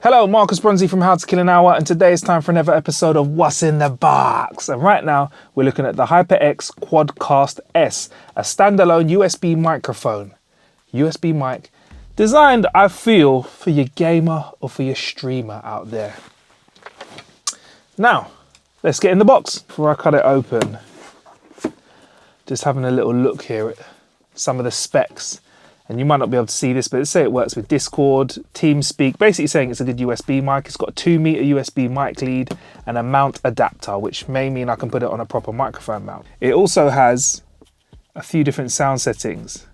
Hello, Marcus Bronzy from How to Kill an Hour, and today it's time for another episode of What's in the Box. And right now, we're looking at the HyperX Quadcast S, a standalone USB microphone. USB mic designed, I feel, for your gamer or for your streamer out there. Now, let's get in the box. Before I cut it open, just having a little look here at some of the specs. And you might not be able to see this, but let's say it works with Discord, TeamSpeak, basically saying it's a good USB mic. It's got a 2-meter USB mic lead and a mount adapter, which may mean I can put it on a proper microphone mount. It also has a few different sound settings.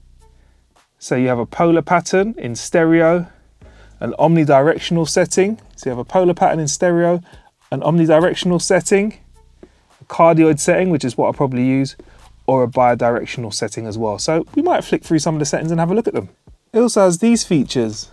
So you have a polar pattern in stereo, an omnidirectional setting. So you have a polar pattern in stereo, an omnidirectional setting, a cardioid setting, which is what I'll probably use, or a bidirectional setting as well. So we might flick through some of the settings and have a look at them. It also has these features: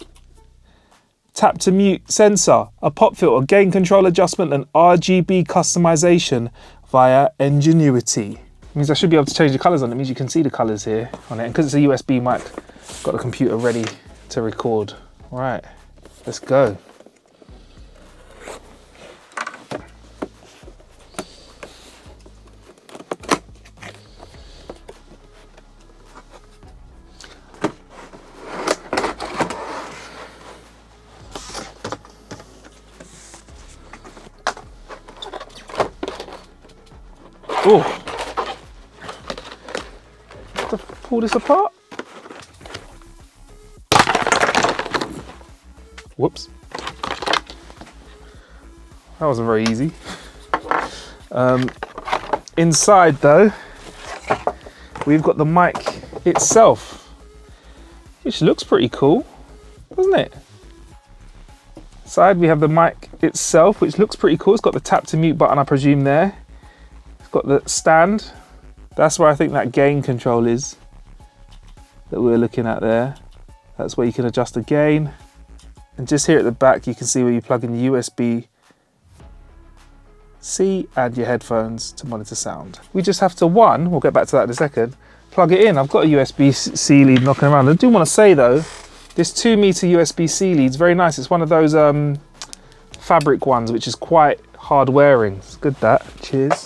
tap to mute sensor, a pop filter, gain control adjustment, and RGB customization via Ingenuity. It means I should be able to change the colors on it. It means you can see the colors here on it. And because it's a USB mic, I've got the computer ready to record. All right, let's go. Oh, have to pull this apart. Whoops. That wasn't very easy. Inside though, we've got the mic itself, which looks pretty cool, doesn't it? Inside we have the mic itself, which looks pretty cool. It's got the tap to mute button, I presume, there. Got the stand. That's where I think that gain control is that we're looking at there. That's where you can adjust the gain. And just here at the back you can see where you plug in the USB-C and your headphones to monitor sound. We just have to, we'll get back to that in a second, plug it in. I've got a USB-C lead knocking around. I do want to say though, this 2-meter USB-C lead is very nice. It's one of those fabric ones which is quite hard wearing. It's good that. Cheers.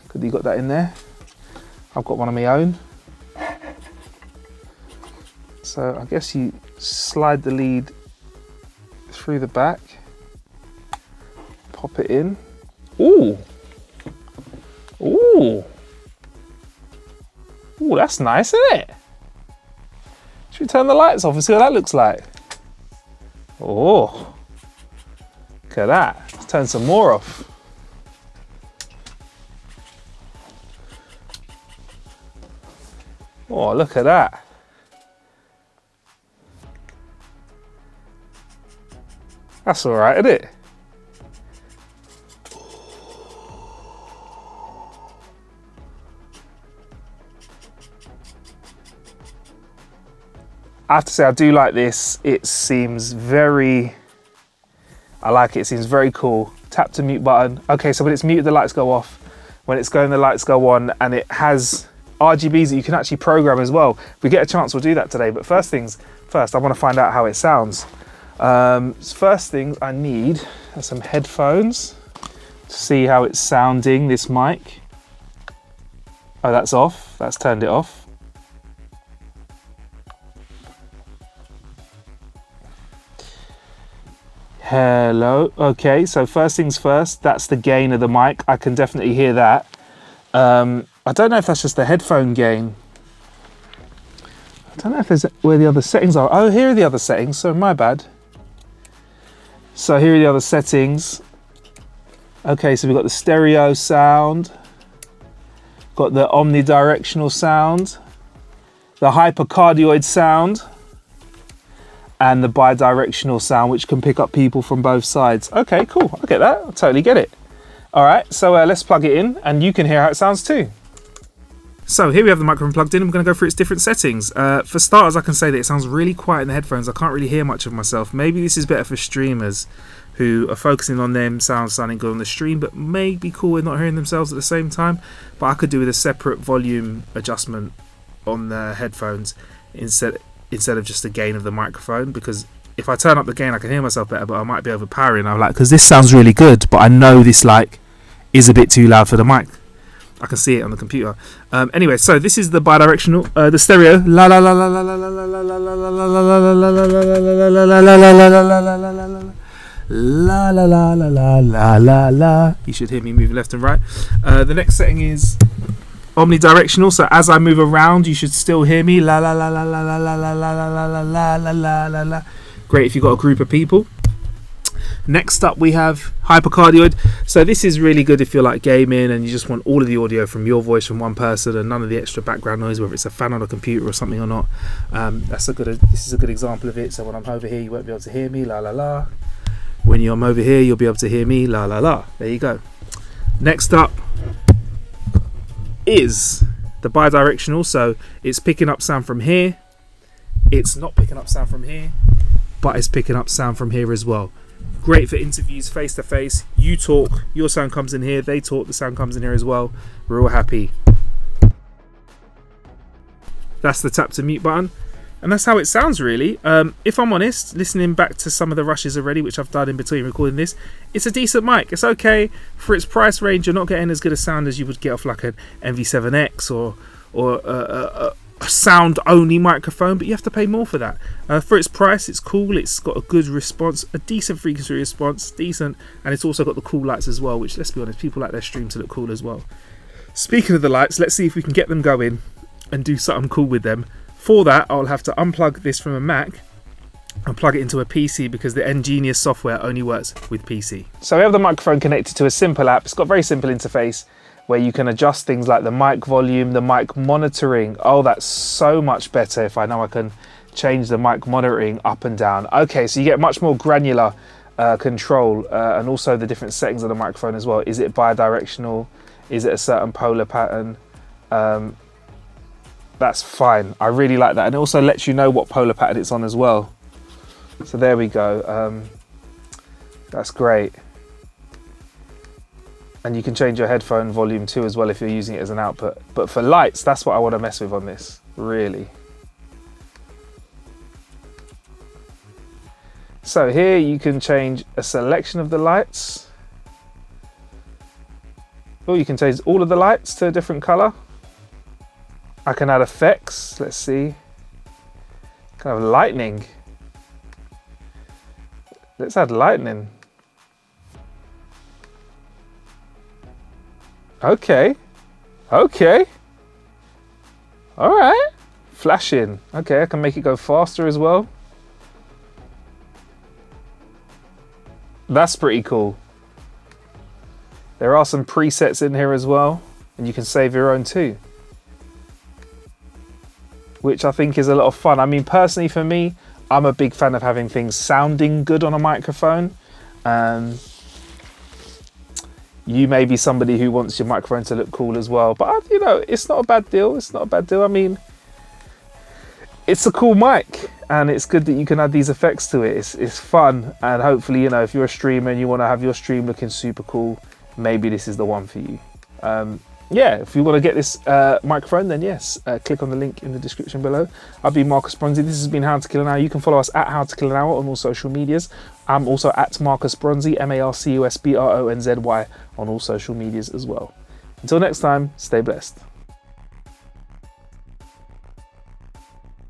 Good that you got that in there. I've got one of my own. So I guess you slide the lead through the back, pop it in. Ooh. Ooh. Ooh, that's nice, isn't it? Should we turn the lights off and see what that looks like? Oh. Look at that. Let's turn some more off. Oh, look at that. That's all right, isn't it? I have to say, I do like this. It seems very, I like it. It seems very cool. Tap to mute button. Okay, so when it's muted, the lights go off. When it's going, the lights go on, and it has RGBs that you can actually program as well. If we get a chance, we'll do that today. But first things first, I want to find out how it sounds. First things I need are some headphones to see how it's sounding, this mic. Oh, that's off. That's turned it off. Hello. Okay, so first things first, that's the gain of the mic. I can definitely hear that. I don't know if that's just the headphone gain. I don't know if there's where the other settings are. Oh, here are the other settings, so my bad. So here are the other settings. Okay, so we've got the stereo sound, got the omnidirectional sound, the hypercardioid sound, and the bidirectional sound, which can pick up people from both sides. Okay, cool, I get that, I totally get it. All right, so let's plug it in and you can hear how it sounds too. So here we have the microphone plugged in and we're going to go through its different settings. For starters, I can say that it sounds really quiet in the headphones. I can't really hear much of myself. Maybe this is better for streamers who are focusing on them sounding good on the stream, but may be cool with not hearing themselves at the same time. But I could do with a separate volume adjustment on the headphones instead of just the gain of the microphone, because if I turn up the gain, I can hear myself better, but I might be overpowering. I'm like, because this sounds really good, but I know this like is a bit too loud for the mic. I can see it on the computer. Anyway, so this is the bidirectional, the stereo. La la la la la la la la la la la la la la la la. You should hear me move left and right. The next setting is omnidirectional, so as I move around you should still hear me. La la la la la la la la la la la la la la la. Great if you've got a group of people. Next up we have hypercardioid. So this is really good if you're like gaming and you just want all of the audio from your voice from one person and none of the extra background noise, whether it's a fan on a computer or something or not. This is a good example of it. So when I'm over here you won't be able to hear me, la la la. When I'm over here you'll be able to hear me, la la la. There you go. Next up is the bidirectional, so it's picking up sound from here, it's not picking up sound from here, but it's picking up sound from here as well. Great for interviews face to face. You talk, your sound comes in here, they talk, the sound comes in here as well. We're all happy. That's the tap to mute button, and that's how it sounds really. If I'm honest, listening back to some of the rushes already, which I've done in between recording this, it's a decent mic. It's okay for its price range. You're not getting as good a sound as you would get off like an MV7X or a sound only microphone, but you have to pay more for that. For its price, it's cool. It's got a good response, a decent frequency response, decent, and it's also got the cool lights as well, which, let's be honest, people like their stream to look cool as well. Speaking of the lights, let's see if we can get them going and do something cool with them. For that, I'll have to unplug this from a Mac and plug it into a PC because the Ngenius software only works with PC. So we have the microphone connected to a simple app. It's got a very simple interface where you can adjust things like the mic volume, the mic monitoring. Oh, that's so much better if I know I can change the mic monitoring up and down. Okay, so you get much more granular control and also the different settings of the microphone as well. Is it bidirectional? Is it a certain polar pattern? That's fine. I really like that. And it also lets you know what polar pattern it's on as well. So there we go. That's great. And you can change your headphone volume too as well if you're using it as an output. But for lights, that's what I want to mess with on this, really. So here you can change a selection of the lights. Or you can change all of the lights to a different color. I can add effects, let's see. Kind of lightning. Let's add lightning. Okay. Okay. All right. Flashing. Okay, I can make it go faster as well. That's pretty cool. There are some presets in here as well, and you can save your own too, which I think is a lot of fun. I mean, personally for me, I'm a big fan of having things sounding good on a microphone. You may be somebody who wants your microphone to look cool as well, but you know, it's not a bad deal. It's not a bad deal. I mean, it's a cool mic and it's good that you can add these effects to it. It's fun, and hopefully, you know, if you're a streamer and you want to have your stream looking super cool, maybe this is the one for you. Yeah, if you want to get this microphone, then yes, click on the link in the description below. I've been Marcus Bronzy. This has been How to Kill an Hour. You can follow us at How to Kill an Hour on all social medias. I'm also at Marcus Bronzy, MarcusBronzy on all social medias as well. Until next time, stay blessed.